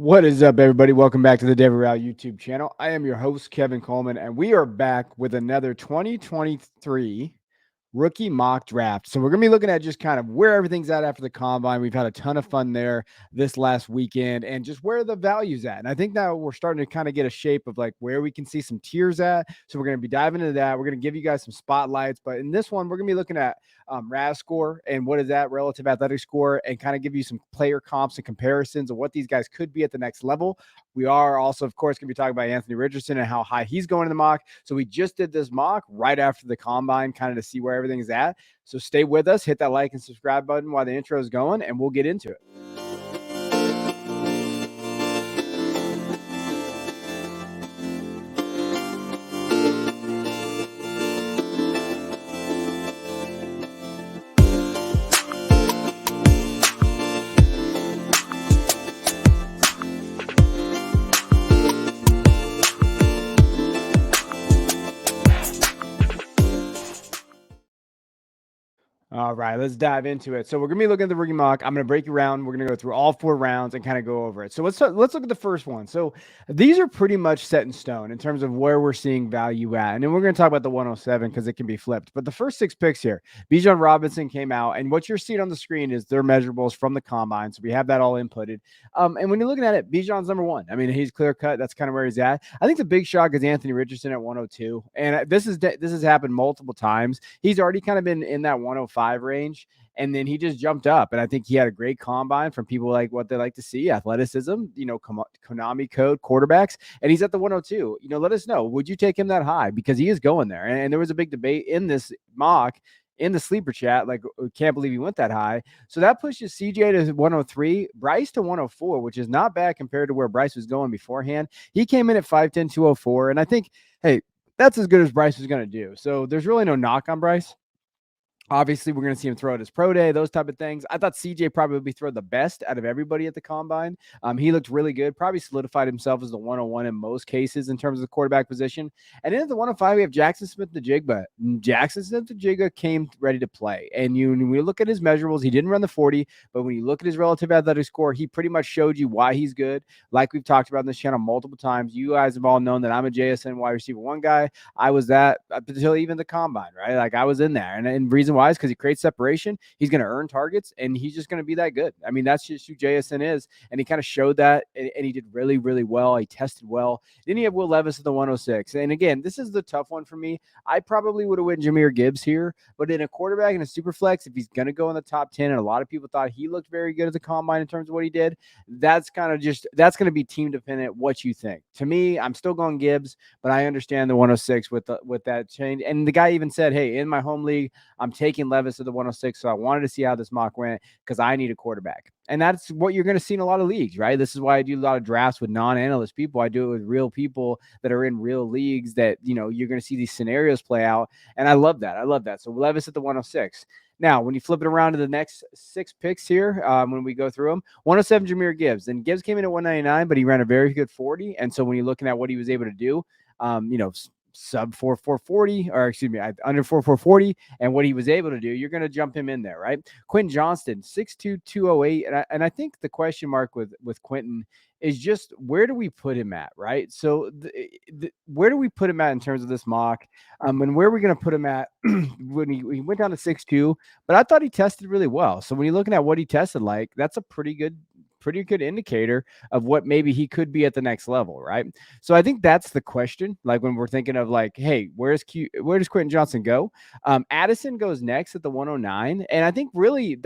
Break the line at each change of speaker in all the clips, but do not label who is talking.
What is up, everybody? Welcome back to the Royale YouTube channel. I am your host, Kevin Coleman, and we are back with another 2023 rookie mock draft. So we're going to be looking at just kind of where everything's at after the combine. We've had a ton of fun there this last weekend and just where the value's at. And I think now we're starting to kind of get a shape of like where we can see some tiers at. So we're going to be diving into that. We're going to give you guys some spotlights, but in this one, we're going to be looking at RAS score and what is that relative athletic score, and kind of give you some player comps and comparisons of what these guys could be at the next level. We are also, of course, going to be talking about Anthony Richardson and how high he's going in the mock. So we just did this mock right after the combine, kind of to see where everything is at. So stay with us, hit that like and subscribe button while the intro is going, and we'll get into it. All right, let's dive into it. So we're gonna be looking at the rookie mock. I'm gonna break you around. We're gonna go through all 4 rounds and kind of go over it. So let's look at the first one. So these are pretty much set in stone in terms of where we're seeing value at, and then we're gonna talk about the 107 because it can be flipped. But the first 6 picks here, Bijan Robinson came out, and what you're seeing on the screen is their measurables from the combine. So we have that all inputted. And when you're looking at it, Bijan's number 1. I mean, he's clear cut. That's kind of where he's at. I think the big shock is Anthony Richardson at 102, and this has happened multiple times. He's already kind of been in that 105 range, and then he just jumped up. And I think he had a great combine from people like what they like to see, athleticism, Konami code quarterbacks, and he's at the 102. Let us know, would you take him that high? Because he is going there. And there was a big debate in this mock in the sleeper chat, like, can't believe he went that high. So that pushes CJ to 103, Bryce to 104, which is not bad compared to where Bryce was going beforehand. He came in at 5'10", 204, and I think, hey, that's as good as Bryce was going to do. So there's really no knock on Bryce. Obviously, we're going to see him throw at his pro day, those type of things. I thought CJ probably threw the best out of everybody at the combine. He looked really good, probably solidified himself as the 101 in most cases in terms of the quarterback position. And then at the 105, we have Jackson Smith-Njigba. Jackson Smith-Njigba came ready to play. And when you look at his measurables, he didn't run the 40, but when you look at his relative athletic score, he pretty much showed you why he's good. Like we've talked about on this channel multiple times, you guys have all known that I'm a JSN wide receiver 1 guy. I was that up until even the combine, right? Like I was in there. And reason why is because he creates separation. He's going to earn targets, and he's just going to be that good. I mean, that's just who JSN is, and he kind of showed that, and he did really, really well. He tested well. Then you have Will Levis at the 106. And again, this is the tough one for me. I probably would have went Jahmyr Gibbs here, but in a quarterback and a super flex, if he's going to go in the top 10, and a lot of people thought he looked very good at the combine in terms of what he did, that's going to be team dependent what you think. To me, I'm still going Gibbs, but I understand the 106 with that change. And the guy even said, hey, in my home league, I'm taking Levis to the 106. So I wanted to see how this mock went because I need a quarterback. And that's what you're going to see in a lot of leagues, right? This is why I do a lot of drafts with non-analyst people. I do it with real people that are in real leagues that, you're going to see these scenarios play out. And I love that. So Levis at the 106. Now, when you flip it around to the next 6 picks here, when we go through them, 107, Jahmyr Gibbs. And Gibbs came in at 199, but he ran a very good 40. And so when you're looking at what he was able to do, sub 4.40, or excuse me, under 4.40, and what he was able to do, you're going to jump him in there, right? Quentin Johnston, 6'2", 208. And I think the question mark with Quentin is just where do we put him at, right? So where do we put him at in terms of this mock? And where are we going to put him at when he went down to 6'2", but I thought he tested really well. So when you're looking at what he tested like, that's a pretty good indicator of what maybe he could be at the next level, right? So I think that's the question. Like when we're thinking of like, hey, where does Quentin Johnston go? Addison goes next at the 109, and I think really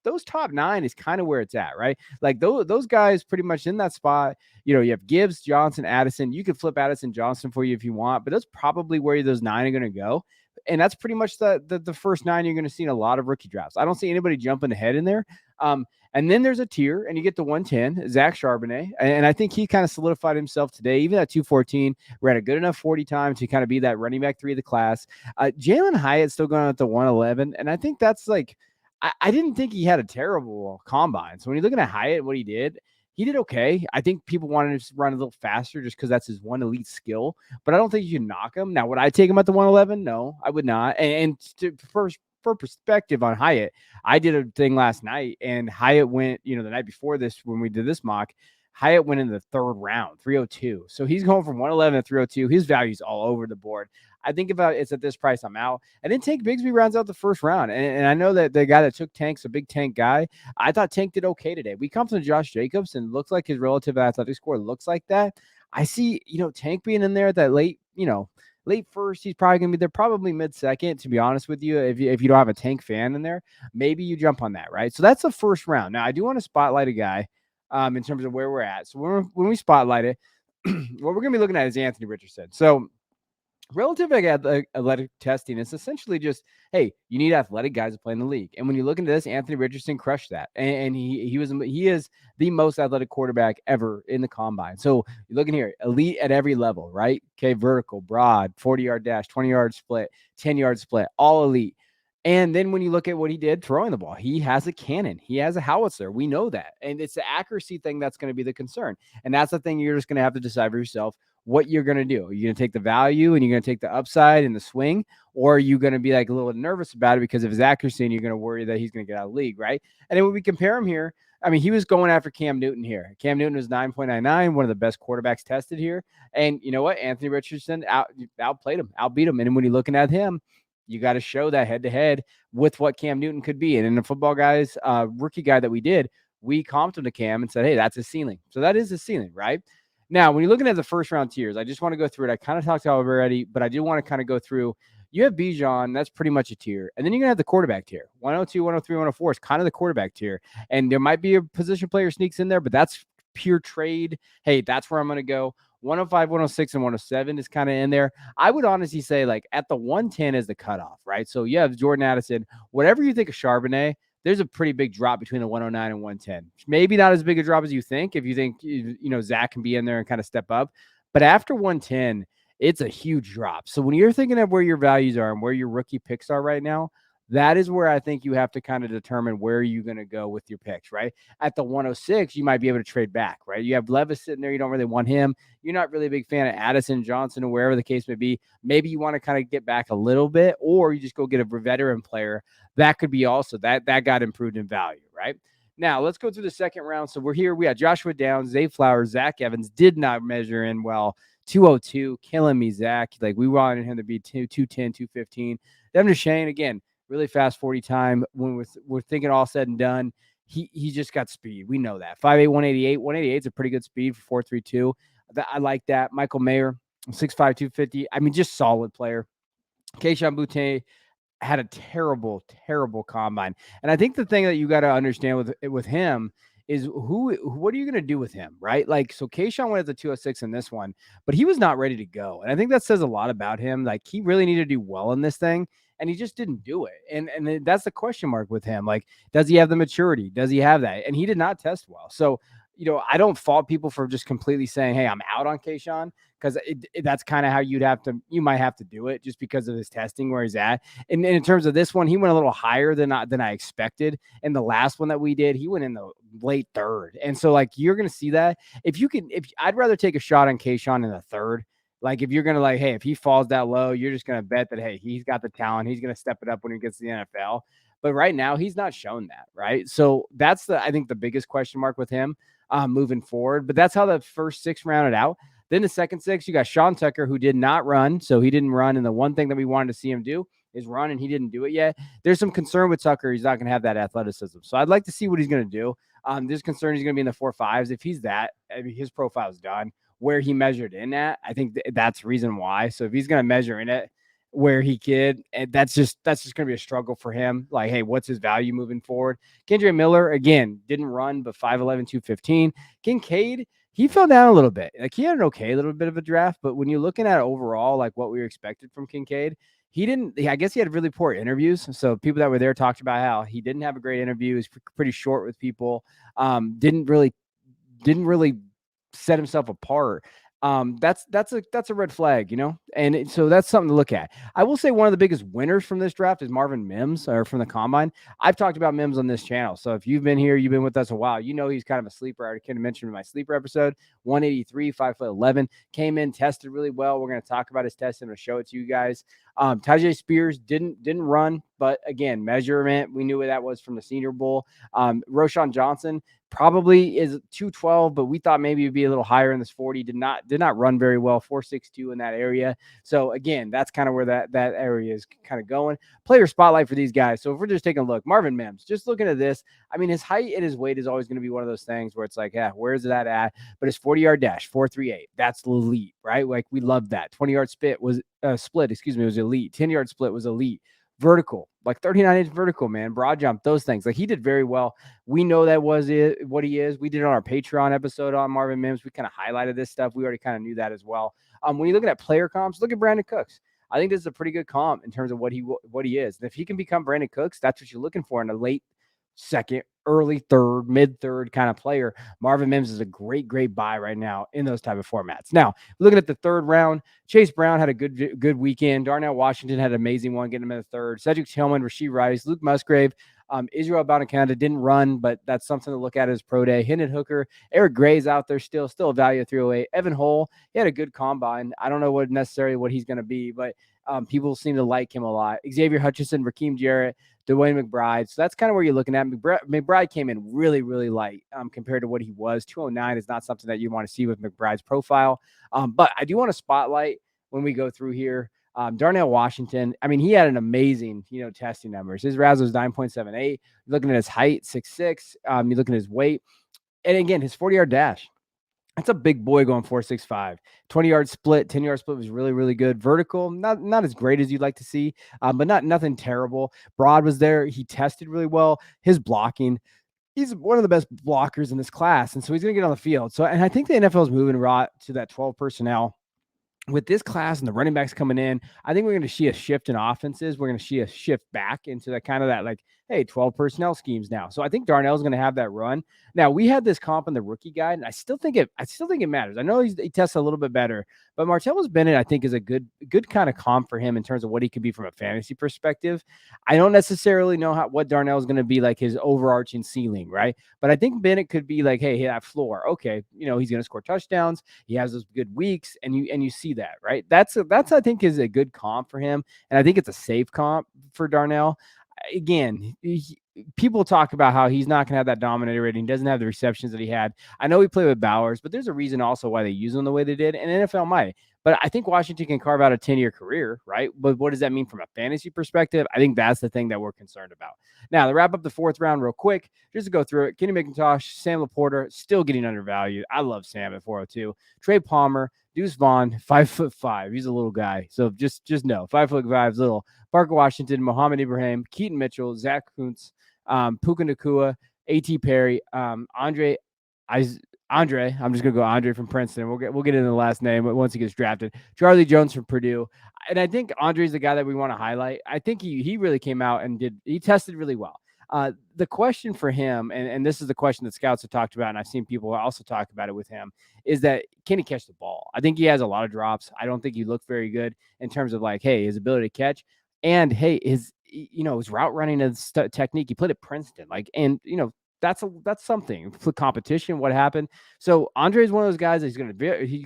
those top 9 is kind of where it's at, right? Like those guys pretty much in that spot. You have Gibbs, Johnson, Addison. You could flip Addison Johnson for you if you want, but that's probably where those 9 are going to go. And that's pretty much the first 9 you're going to see in a lot of rookie drafts. I don't see anybody jumping ahead in there. And then there's a tier, and you get to 110, Zach Charbonnet. And I think he kind of solidified himself today. Even at 214, ran a good enough 40 time to kind of be that running back 3 of the class. Jalen Hyatt still going at the 111. And I think that's like, I didn't think he had a terrible combine. So when you're looking at Hyatt, what he did okay. I think people wanted him to run a little faster just because that's his one elite skill. But I don't think you can knock him. Now, would I take him at the 111? No, I would not. And for perspective on Hyatt, I did a thing last night, and Hyatt went, the night before this when we did this mock. Hyatt went in the third round, 302. So he's going from 111 to 302. His value's all over the board. I think about it's at this price, I'm out. And then Tank Bigsby rounds out the first round. And I know that the guy that took Tank's a big Tank guy. I thought Tank did okay today. We come from Josh Jacobs and looks like his relative athletic score looks like that. I see, Tank being in there at that late, late first. He's probably going to be there, probably mid second, to be honest with you. If you don't have a Tank fan in there, maybe you jump on that, right? So that's the first round. Now, I do want to spotlight a guy in terms of where we're at. So when we spotlight it, what we're going to be looking at is Anthony Richardson. So relative athletic testing is essentially just, hey, you need athletic guys to play in the league. And when you look into this, Anthony Richardson crushed that. And he is the most athletic quarterback ever in the combine. So you're looking here, elite at every level, right? Okay, vertical, broad, 40-yard dash, 20-yard split, 10-yard split, all elite. And then when you look at what he did throwing the ball, he has a cannon. He has a howitzer. We know that. And it's the accuracy thing that's going to be the concern. And that's the thing you're just going to have to decide for yourself what you're going to do. Are you going to take the value and you're going to take the upside and the swing? Or are you going to be like a little nervous about it because of his accuracy and you're going to worry that he's going to get out of the league, right? And then when we compare him here, I mean, he was going after Cam Newton here. Cam Newton was 9.99, one of the best quarterbacks tested here. And you know what? Anthony Richardson outplayed him, outbeat him. And when you're looking at him, you got to show that head-to-head with what Cam Newton could be. And in the football guys, rookie guy that we did, we comped him to Cam and said, hey, that's his ceiling. So that is his ceiling, right? Now, when you're looking at the first-round tiers, I just want to go through it. I kind of talked about it already, but I do want to kind of go through. You have Bijan, that's pretty much a tier. And then you're going to have the quarterback tier. 102, 103, 104 is kind of the quarterback tier. And there might be a position player sneaks in there, but that's pure trade. Hey, that's where I'm going to go. 105, 106, and 107 is kind of in there. I would honestly say like at the 110 is the cutoff, right? So you have Jordan Addison. Whatever you think of Charbonnet, there's a pretty big drop between the 109 and 110. Maybe not as big a drop as you think if you think, Zach can be in there and kind of step up. But after 110, it's a huge drop. So when you're thinking of where your values are and where your rookie picks are right now, that is where I think you have to kind of determine where you're going to go with your picks, right? At the 106, you might be able to trade back, right? You have Levis sitting there. You don't really want him. You're not really a big fan of Addison, Johnson, or wherever the case may be. Maybe you want to kind of get back a little bit, or you just go get a veteran player. That could be also that got improved in value, right? Now, let's go through the second round. So we're here. We got Joshua Downs, Zay Flowers, Zach Evans did not measure in well. 202, killing me, Zach. Like we wanted him to be 210, 215. Devin Shane, again, really fast 40 time. When we're thinking all said and done, he just got speed. We know that. 5'8", 188. 188 is a pretty good speed for 4.32. I like that. Michael Mayer, 6'5", 250. I mean, just solid player. Keishawn Boutte had a terrible, terrible combine. And I think the thing that you got to understand with him is what are you going to do with him, right? Like, so Keishawn went at the 206 in this one, but he was not ready to go. And I think that says a lot about him. Like, he really needed to do well in this thing, and he just didn't do it. And that's the question mark with him. Like, does he have the maturity? Does he have that? And he did not test well. So, I don't fault people for just completely saying, hey, I'm out on Keishawn, because that's kind of how you might have to do it just because of his testing where he's at. And in terms of this one, he went a little higher than I expected. And the last one that we did, he went in the late third. And so like, you're going to see that if I'd rather take a shot on Keishawn in the third. Like if you're going to like, hey, if he falls that low, you're just going to bet that, hey, he's got the talent. He's going to step it up when he gets to the NFL. But right now he's not shown that. Right. So that's I think the biggest question mark with him moving forward. But that's how the first 6 rounded out. Then the second 6, you got Sean Tucker, who did not run. So he didn't run. And the one thing that we wanted to see him do is run, and he didn't do it yet. There's some concern with Tucker. He's not going to have that athleticism. So I'd like to see what he's going to do. There's concern he's going to be in the 4.5s. If he's that, I mean, his profile's done. Where he measured in at, I think that's the reason why. So if he's going to measure in it where he could, that's just going to be a struggle for him. Like, hey, what's his value moving forward? Kendra Miller, again, didn't run, but 5'11", 215. Kincaid, he fell down a little bit. Like, he had an okay little bit of a draft, but when you're looking at overall, like what we expected from Kincaid, I guess he had really poor interviews. So people that were there talked about how he didn't have a great interview. He's pretty short with people. Didn't really set himself apart. That's a red flag, and so that's something to look at. I will say one of the biggest winners from this draft is Marvin Mims, or from the combine. I've talked about Mims on this channel, so if you've been here, you've been with us a while, he's kind of a sleeper. I already kind of mentioned in my sleeper episode. 183, 5'11", came in, tested really well. We're going to talk about his test and I'll show it to you guys. Tajay Spears didn't run, but again, measurement, we knew what that was from the Senior Bowl. Roshan Johnson probably is 212, but we thought maybe it'd be a little higher in this 40. Did not run very well, 4.62 in that area. So again, that's kind of where that area is kind of going. Player spotlight for these guys. So if we're just taking a look, Marvin Mims, just looking at this, I mean, his height and his weight is always going to be one of those things where it's like, yeah, where's that at? But his 40-yard dash, 4.38, that's elite, right? Like we love that. 20-yard split was elite. 10-yard split was elite. Vertical, like 39-inch vertical, man. Broad jump, those things. Like he did very well. We know that was it, what he is. We did it on our Patreon episode on Marvin Mims. We kind of highlighted this stuff. We already kind of knew that as well. When you're looking at player comps, look at Brandon Cooks. I think this is a pretty good comp in terms of what he is. And if he can become Brandon Cooks, that's what you're looking for in a late second, early third, mid third kind of player. Marvin Mims is a great buy right now in those type of formats. Now, looking at the third round, Chase Brown had a good weekend. Darnell Washington had an amazing one, getting him in the third. Cedric Tillman, Rasheed Rice, Luke Musgrave, Israel Abanikanda didn't run, but that's something to look at as pro day. Hendon Hooker, Eric Gray's out there still a value of 308. Evan Hull, he had a good combine. I don't know what he's going to be, but people seem to like him a lot. Xavier Hutchinson, Raheem Jarrett, Dwayne McBride. So that's kind of where you're looking at. McBride came in really light compared to what he was. 209 is not something that you want to see with McBride's profile. But I do want to spotlight when we go through here. Darnell Washington, I mean, he had an amazing, testing numbers. His RAS was 9.78. You're looking at his height, 6'6". You're looking at his weight. And again, his 40-yard dash. That's a big boy going 4.65. 20-yard split, 10-yard split was really good. Vertical, not as great as you'd like to see, but nothing terrible. Broad was there. He tested really well. His blocking, he's one of the best blockers in this class, and so he's going to get on the field. So, and I think the NFL is moving right to that 12 personnel. With this class and the running backs coming in, I think we're going to see a shift in offenses. We're going to see a shift back into that kind of that, like, hey, 12 personnel schemes now. So I think Darnell's going to have that run. Now, we had this comp in the rookie guide, and I still think it matters. I know he tests a little bit better, but Martellus Bennett, I think, is a good kind of comp for him in terms of what he could be from a fantasy perspective. I don't necessarily know what Darnell is going to be like his overarching ceiling, right? But I think Bennett could be like, hey, that floor. Okay, he's going to score touchdowns. He has those good weeks, and you see that, right? That's I think is a good comp for him, and I think it's a safe comp for Darnell. Again, people talk about how he's not going to have that dominator rating. He doesn't have the receptions that he had. I know he played with Bowers, but there's a reason also why they use him the way they did, and NFL might. But I think Washington can carve out a 10-year career, right? But what does that mean from a fantasy perspective? I think that's the thing that we're concerned about. Now, to wrap up the fourth round real quick, just to go through it, Kenny McIntosh, Sam Laporta, still getting undervalued. I love Sam at 402. Trey Palmer, Deuce Vaughn, 5'5". He's a little guy. So just know, 5'5" is little. Parker Washington, Mohamed Ibrahim, Keaton Mitchell, Zach Kuntz, Puka Nacua, A.T. Perry, Andre, I'm just gonna go Andre from Princeton. We'll get into the last name once he gets drafted. Charlie Jones from Purdue, and I think Andre's the guy that we want to highlight. I think he really came out and he tested really well. The question for him, and this is the question that scouts have talked about, and I've seen people also talk about it with him, is that can he catch the ball? I think he has a lot of drops. I don't think he looked very good in terms of like, hey, his ability to catch, and hey, his route running and technique. He played at Princeton, that's something for competition. What happened? So Andre is one of those guys that he's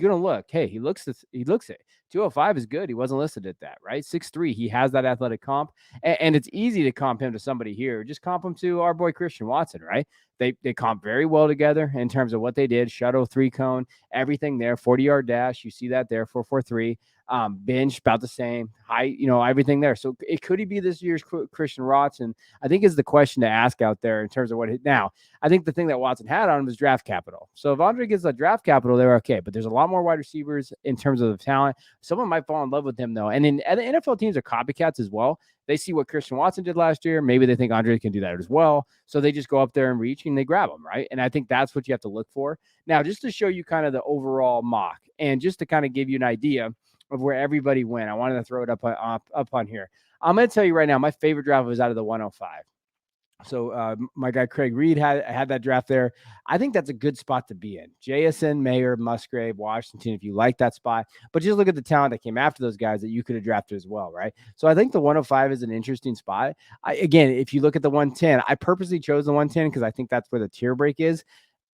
gonna look. Hey, he looks it. 205 is good. He wasn't listed at that, right? 6'3". He has that athletic comp, and it's easy to comp him to somebody here. Just comp him to our boy Christian Watson, right? They comp very well together in terms of what they did. Shuttle, 3-cone, everything there. 40-yard dash. You see that there. 4.43. Bench about the same. Height, everything there. So could he be this year's Christian Watson? I think is the question to ask out there in terms of now. I think the thing that Watson had on him was draft capital. So if Andre gets the draft capital, they're okay. But there's a lot more wide receivers in terms of the talent. Someone might fall in love with him though. And the NFL teams are copycats as well. They see what Christian Watson did last year. Maybe they think Andre can do that as well. So they just go up there and reach and they grab him, right? And I think that's what you have to look for. Now, just to show you kind of the overall mock and just to kind of give you an idea of where everybody went, I wanted to throw it up on here. I'm going to tell you right now, my favorite draft was out of the 105. So my guy Craig Reed had that draft there. I think that's a good spot to be in. JSN, Mayer, Musgrave, Washington, if you like that spot. But just look at the talent that came after those guys that you could have drafted as well, right? So I think the 105 is an interesting spot. Again, if you look at the 110, I purposely chose the 110 because I think that's where the tier break is.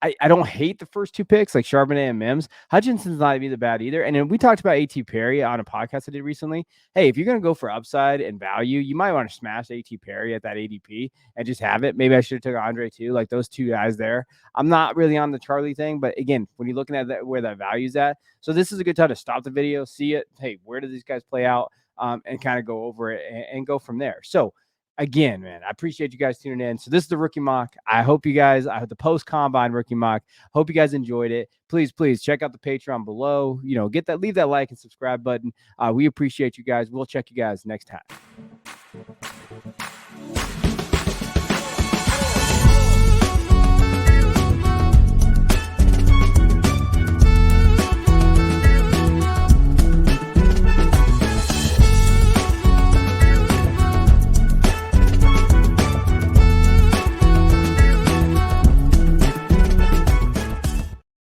I don't hate the first two picks, like Charbonnet and Mims. Hutchinson's not even bad either. And then we talked about A.T. Perry on a podcast I did recently. Hey, if you're going to go for upside and value, you might want to smash A.T. Perry at that ADP and just have it. Maybe I should have took Andre too, like those two guys there. I'm not really on the Charlie thing, but again, when you're looking at that, where that value's at, so this is a good time to stop the video, see it. Hey, where do these guys play out? And kind of go over it and go from there. So again, man, I appreciate you guys tuning in. So this is the rookie mock. I hope you guys, I have the post combine rookie mock. Hope you guys enjoyed it. Please check out the Patreon below. Leave that like and subscribe button. We appreciate you guys. We'll check you guys next time.